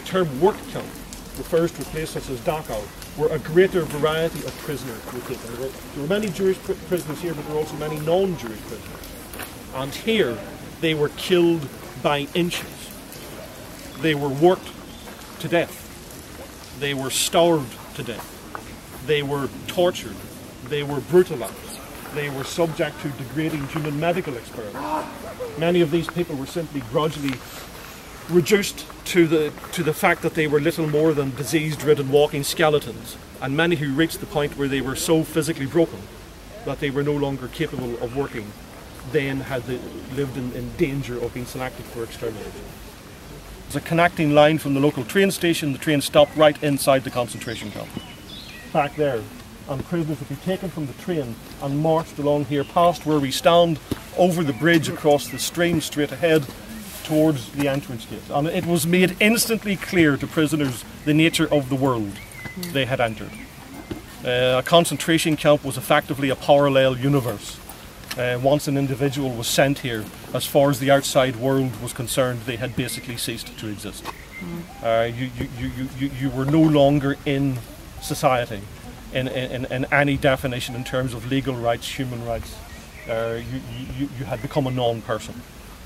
term work camp refers to a place such as Dachau, where a greater variety of prisoners were taken. There were many Jewish prisoners here, but there were also many non-Jewish prisoners. And here, they were killed by inches. They were worked to death. They were starved to death. They were tortured. They were brutalized. They were subject to degrading human medical experiments. Many of these people were simply gradually reduced to the fact that they were little more than disease-ridden walking skeletons, and many who reached the point where they were so physically broken that they were no longer capable of working then had they lived in danger of being selected for extermination. There's a connecting line from the local train station. The train stopped right inside the concentration camp. Back there, and prisoners would be taken from the train and marched along here past where we stand, over the bridge across the stream straight ahead towards the entrance gate. And it was made instantly clear to prisoners the nature of the world they had entered. A concentration camp was effectively a parallel universe. Once an individual was sent here, as far as the outside world was concerned, they had basically ceased to exist. You were no longer in society in any definition in terms of legal rights, human rights. You had become a non-person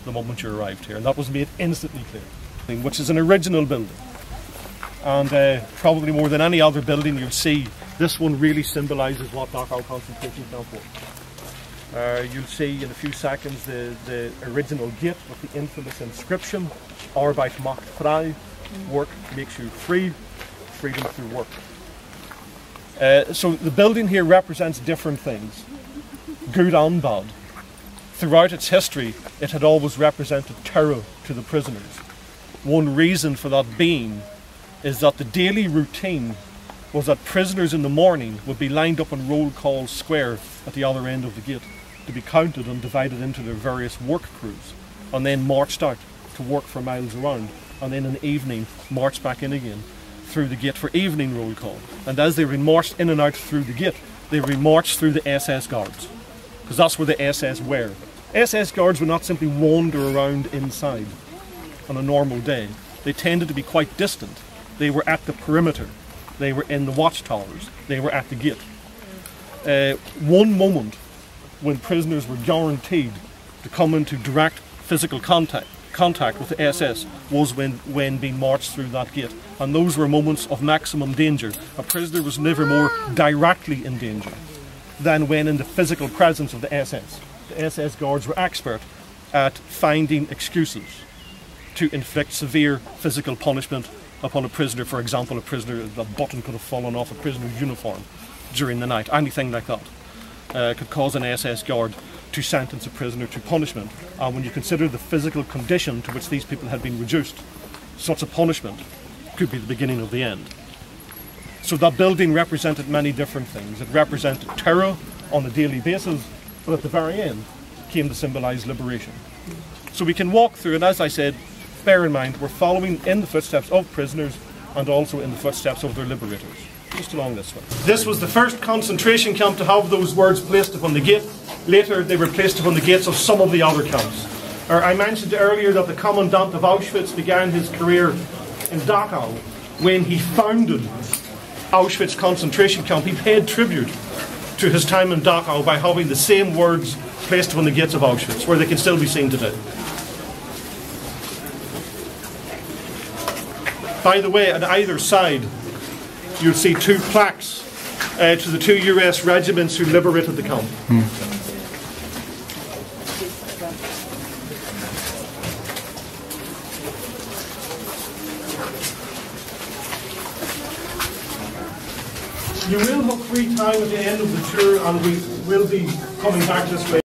the moment you arrived here, and that was made instantly clear. Which is an original building, and probably more than any other building you'll see, this one really symbolises what Dachau Concentration Camp was. You'll see in a few seconds the original gate with the infamous inscription, Arbeit macht frei, work makes you free, freedom through work. So the building here represents different things, good and bad. Throughout its history, it had always represented terror to the prisoners. One reason for that being is that the daily routine was that prisoners in the morning would be lined up in roll call square at the other end of the gate to be counted and divided into their various work crews, and then marched out to work for miles around, and then in the evening marched back in again through the gate for evening roll call. And as they were marched in and out through the gate, they were marched through the SS guards, because that's where the SS were. SS guards would not simply wander around inside on a normal day. They tended to be quite distant. They were at the perimeter. They were in the watchtowers. They were at the gate. One moment when prisoners were guaranteed to come into direct physical contact with the SS was when being marched through that gate. And those were moments of maximum danger. A prisoner was never more directly in danger than when in the physical presence of the SS. The SS guards were expert at finding excuses to inflict severe physical punishment upon a prisoner. For example, a prisoner, the button could have fallen off a prisoner's uniform during the night, anything like that could cause an SS guard to sentence a prisoner to punishment. And when you consider the physical condition to which these people had been reduced, such a punishment could be the beginning of the end. So that building represented many different things. It represented terror on a daily basis, but at the very end came to symbolise liberation. So we can walk through, and as I said, bear in mind, we're following in the footsteps of prisoners and also in the footsteps of their liberators. Just along this way. This was the first concentration camp to have those words placed upon the gate. Later they were placed upon the gates of some of the other camps. I mentioned earlier that the commandant of Auschwitz began his career in Dachau when he founded Auschwitz concentration camp. He paid tribute to his time in Dachau by having the same words placed upon the gates of Auschwitz, where they can still be seen today. By the way, on either side you'll see two plaques to the two US regiments who liberated the camp. You will have free time at the end of the tour, and we will be coming back this way.